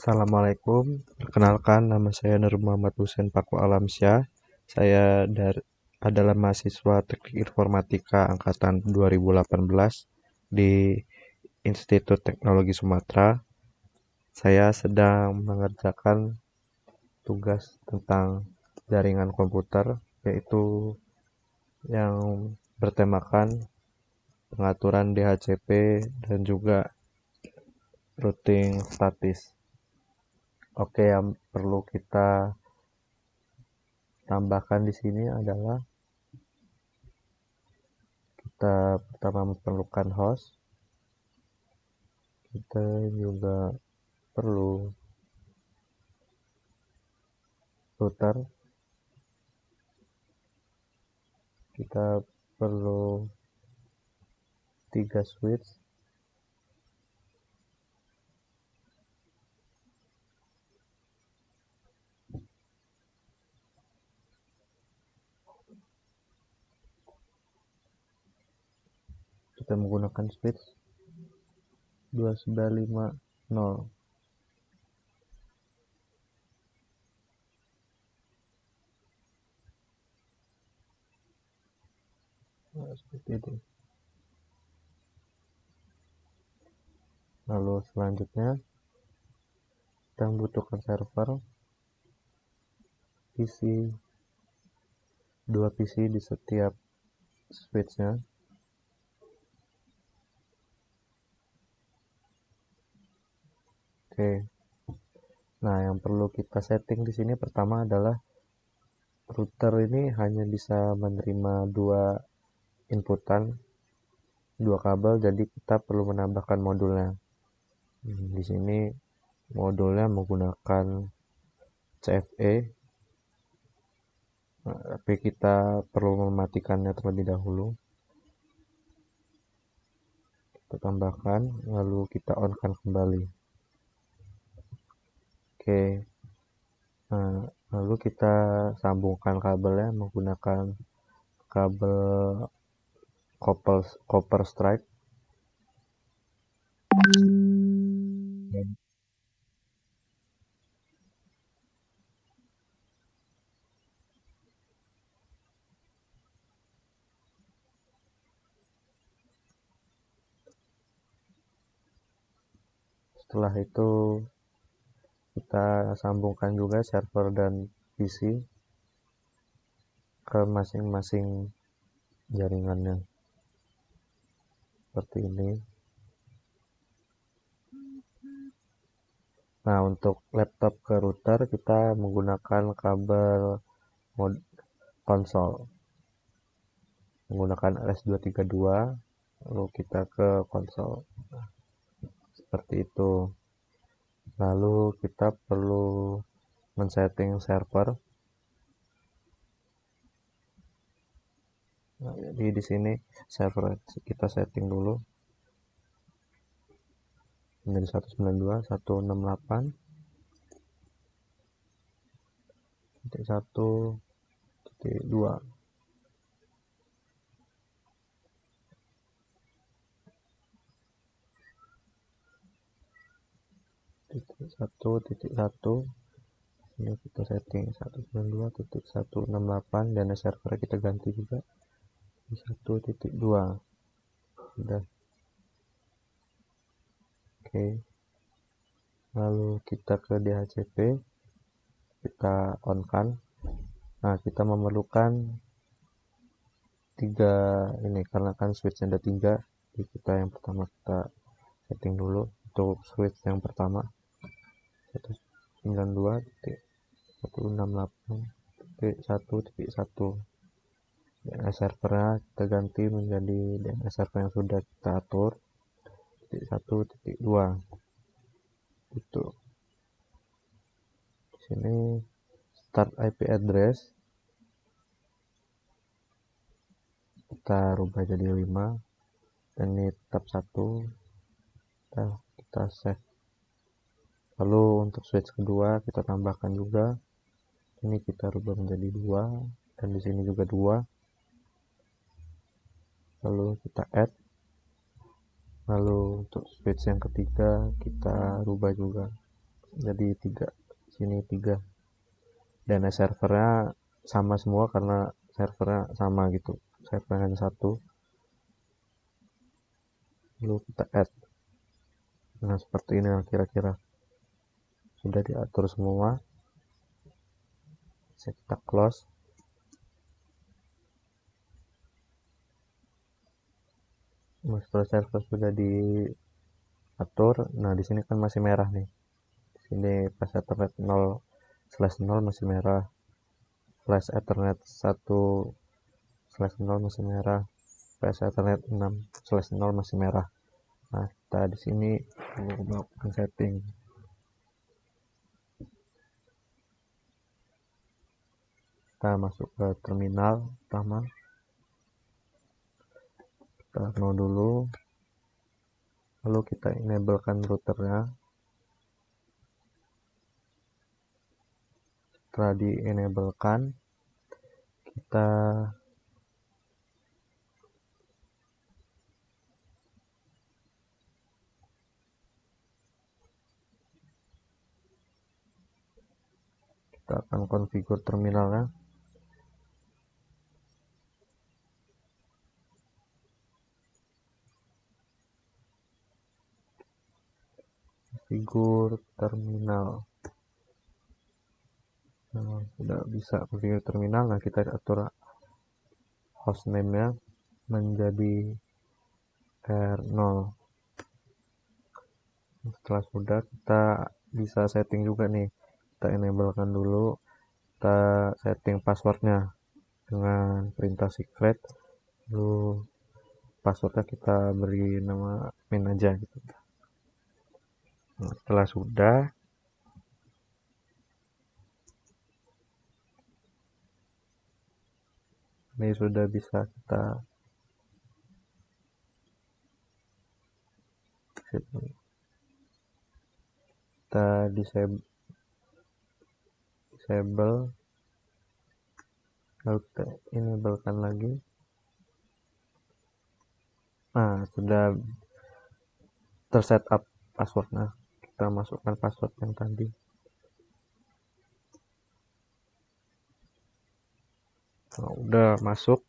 Assalamualaikum, perkenalkan nama saya Nur Muhammad Husain Paku Alamsyah. Saya adalah mahasiswa Teknik Informatika angkatan 2018 di Institut Teknologi Sumatera. Saya sedang mengerjakan tugas tentang jaringan komputer, yaitu yang bertemakan pengaturan DHCP dan juga routing statis. Oke, yang perlu kita tambahkan di sini adalah kita pertama memerlukan host. Kita juga perlu router. Kita perlu 3 switch. Kita menggunakan switch 2950. Nah, seperti itu. Lalu selanjutnya kita membutuhkan server, PC, 2 PC di setiap switchnya. Oke. Nah, yang perlu kita setting di sini pertama adalah router ini hanya bisa menerima 2 inputan, 2 kabel, jadi kita perlu menambahkan modulnya. Di sini modulnya menggunakan CFE, tapi kita perlu mematikannya terlebih dahulu. Kita tambahkan, lalu kita on-kan kembali. Oke. Nah, lalu kita sambungkan kabelnya menggunakan kabel copper stripe. Setelah itu kita sambungkan juga server dan PC ke masing-masing jaringannya seperti ini. Nah, untuk laptop ke router kita menggunakan kabel konsol menggunakan RS232, lalu kita ke konsol seperti itu. Lalu kita perlu men-setting server. Nah, jadi di sini server kita setting dulu menjadi 192.168.1.1.2. Satu titik satu, ini kita setting 192.168 dan server kita ganti juga di 1.2. Sudah. Oke. Lalu kita ke DHCP, kita on kan. Nah, kita memerlukan 3 ini karena kan switch ada 3. Jadi kita yang pertama kita setting dulu untuk switch yang pertama 192.168.1.1. DNS servernya kita ganti menjadi DNS server yang sudah kita atur 1.2 itu. Di sini start IP address kita rubah jadi 5 dan ini tetap 1. Kita save. Lalu untuk switch kedua kita tambahkan juga, ini kita rubah menjadi 2 dan di sini juga 2. Lalu kita add. Lalu untuk switch yang ketiga kita rubah juga jadi 3, sini 3. Dan servernya sama semua karena servernya sama gitu, servernya hanya satu. Lalu kita add. Nah, seperti ini kira-kira sudah diatur semua. Kita close. Master server sudah diatur. Nah, di sini kan masih merah nih. Di sini pas Ethernet 0/0 masih merah. Flash Ethernet 1/0 masih merah. Flash Ethernet 6/0 masih merah. Nah, kita di sini melakukan setting. Kita masuk ke terminal pertama. Kita no dulu. Lalu kita enablekan routernya. Setelah di enablekan, kita akan configure terminalnya. Configure terminal. Nah, sudah bisa configure terminal. Nah, kita atur hostname-nya menjadi R0. Setelah sudah, kita bisa setting juga nih. Kita enablekan dulu. Kita setting passwordnya dengan perintah secret. Lalu passwordnya kita beri nama admin aja gitu. Nah, setelah sudah, ini sudah bisa kita disable, lalu kita enablekan lagi. Nah, sudah tersetup passwordnya. Kita masukkan password yang tadi. Nah, udah masuk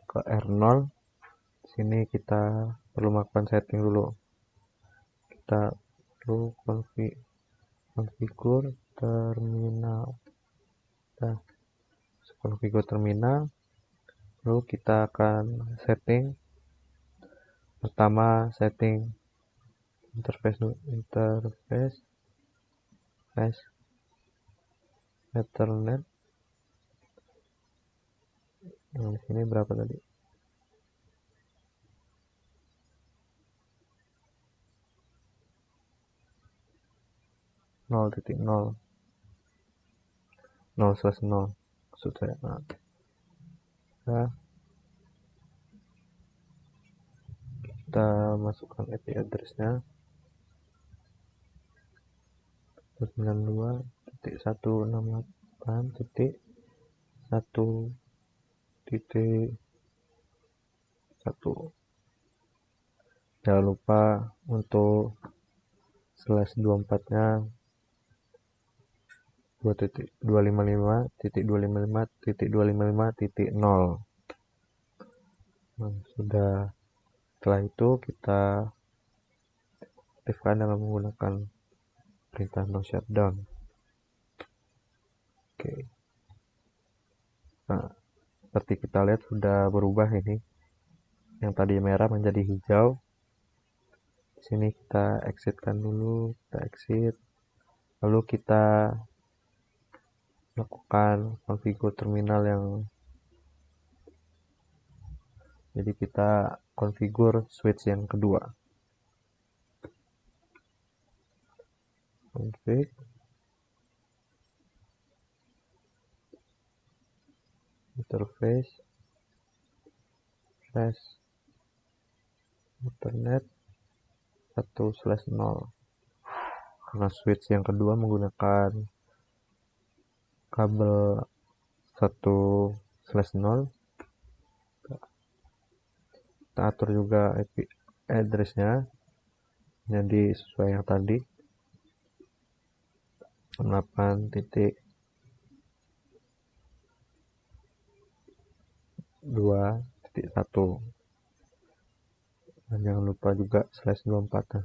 ke R0. Sini kita perlu melakukan setting dulu. Kita perlu configure terminal. Nah, configure terminal. Lalu kita akan setting. Pertama, setting interface Ethernet. Nah, di sini berapa tadi? 0.0 0/0 maksud saya. Nah, kita masukkan IP address-nya 192.168.1.1. Jangan lupa untuk /24-nya 2.255.255.255.0. Nah, sudah. Setelah itu kita aktifkan dengan menggunakan perintah no shutdown. Oke. Nah, seperti kita lihat sudah berubah ini. Yang tadi merah menjadi hijau. Di sini kita exitkan dulu, kita exit. Lalu kita lakukan configure terminal yang jadi kita configure switch yang kedua. Config interface flash Ethernet 1/0. Karena switch yang kedua menggunakan kabel 1/0. Kita atur juga IP address-nya jadi sesuai yang tadi. 68.2.1. Dan jangan lupa juga /24.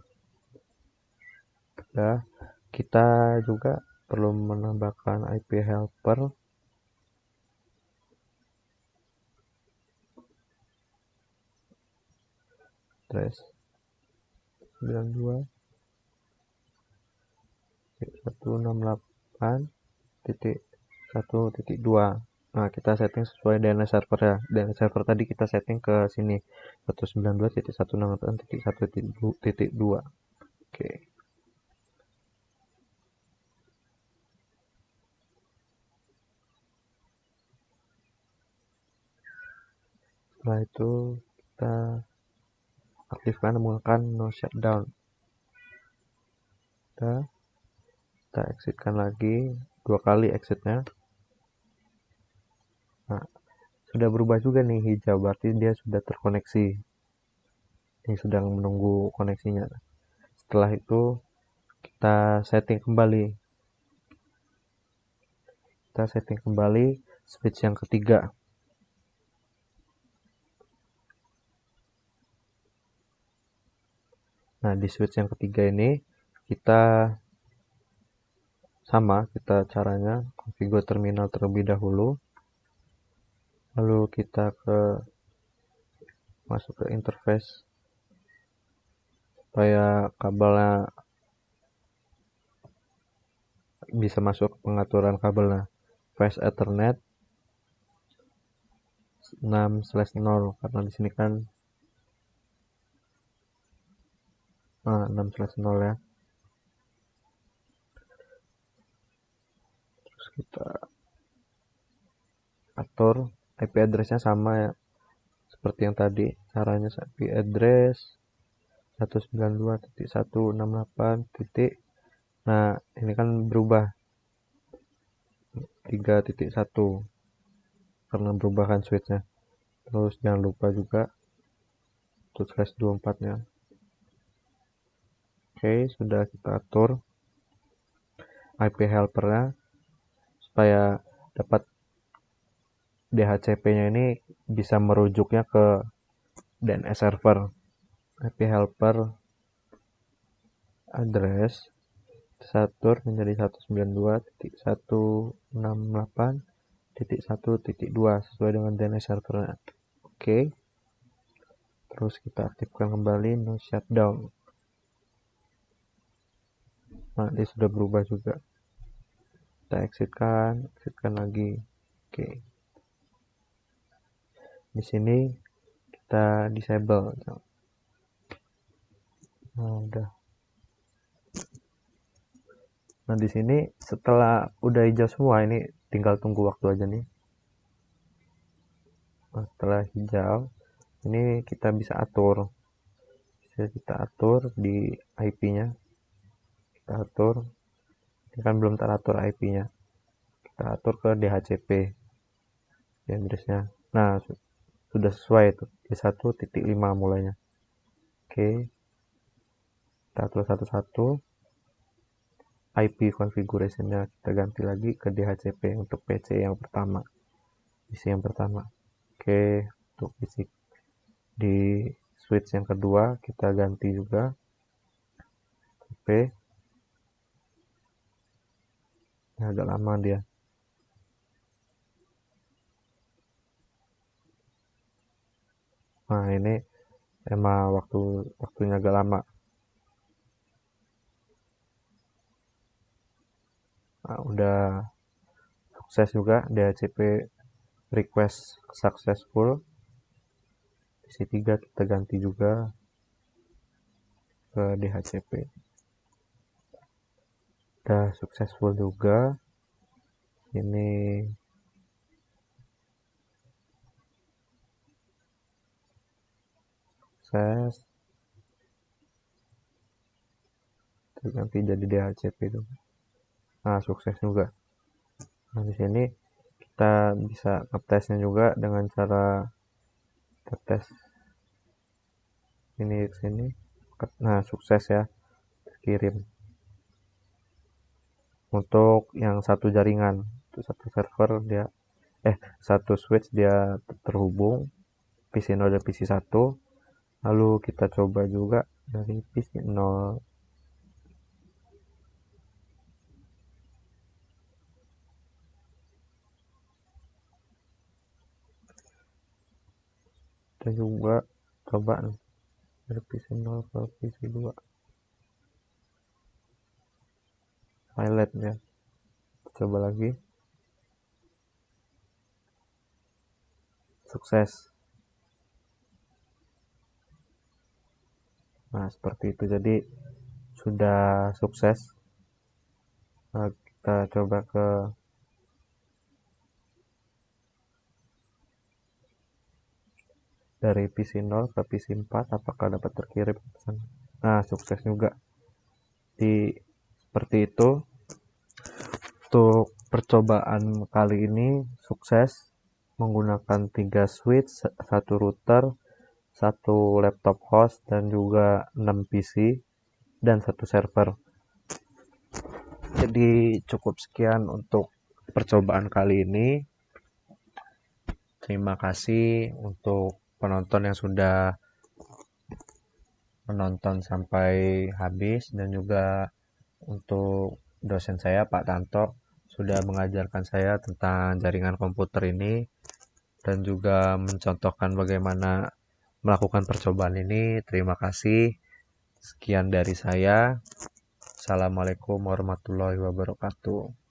Ya, kita juga perlu menambahkan IP helper address 92.168.1.2. Nah, kita setting sesuai DNS server ya. DNS server tadi kita setting ke sini 192.168.1.2. Oke. Setelah itu kita aktifkan menggunakan no shutdown. Kita exitkan lagi 2 kali exitnya. Nah, sudah berubah juga nih hijau, berarti dia sudah terkoneksi. Ini sedang menunggu koneksinya. Setelah itu kita setting kembali. Switch yang ketiga. Nah, di switch yang ketiga ini kita caranya configure terminal terlebih dahulu. Lalu kita masuk ke interface supaya kabelnya bisa masuk pengaturan kabelnya. Fast Ethernet 6/0 karena di sini kan 6/0 ya. Terus kita atur IP address-nya sama ya. Seperti yang tadi, caranya IP address 192.168. Nah, ini kan berubah 3.1 karena berubah kan switch-nya. Terus jangan lupa juga untuk /24-nya. Oke, sudah kita atur IP helper-nya supaya dapat DHCP-nya ini bisa merujuknya ke DNS server. IP helper address diatur menjadi 192.168.1.2 sesuai dengan DNS servernya. Oke. Terus kita aktifkan kembali no shutdown. Nah, dia sudah berubah juga. Kita exitkan lagi. Oke. Di sini kita disable. Nah, udah. Nah, di sini setelah udah hijau semua, ini tinggal tunggu waktu aja nih. Nah, setelah hijau, ini kita bisa atur di IP-nya. Kita atur, ini kan belum teratur IP-nya. Kita atur ke DHCP di address-nya. Nah, sudah sesuai itu di 1.5 mulainya. Oke, kita atur satu-satu. IP configuration-nya kita ganti lagi ke DHCP untuk PC yang pertama, PC yang pertama. Oke, untuk PC di switch yang kedua kita ganti juga HP. Nah, agak lama dia. Nah, ini emang waktunya agak lama. Nah, udah sukses juga DHCP request successful. PC 3 kita ganti juga ke DHCP. Udah successful juga. Ini sukses. Ganti jadi DHCP itu. Nah, sukses juga. Nah, di sini kita bisa ngetesnya juga dengan cara kita tes ini ke sini. Nah, sukses ya, kirim. untuk yang satu jaringan, itu satu server dia satu switch dia terhubung PC 0 dan PC 1. Lalu kita coba juga dari PC 0. Kita juga coba dari PC 0 ke PC 2. Highlight ya. Coba lagi. Sukses. Nah, seperti itu. Jadi sudah sukses. Nah, kita coba ke dari PC 0 ke PC 4, apakah dapat terkirim pesan. Nah, sukses juga. Seperti itu. Untuk percobaan kali ini sukses menggunakan 3 switch, 1 router, 1 laptop host, dan juga 6 PC dan 1 server. Jadi cukup sekian untuk percobaan kali ini. Terima kasih untuk penonton yang sudah menonton sampai habis, dan juga untuk dosen saya Pak Tanto sudah mengajarkan saya tentang jaringan komputer ini dan juga mencontohkan bagaimana melakukan percobaan ini. Terima kasih. Sekian dari saya. Assalamualaikum warahmatullahi wabarakatuh.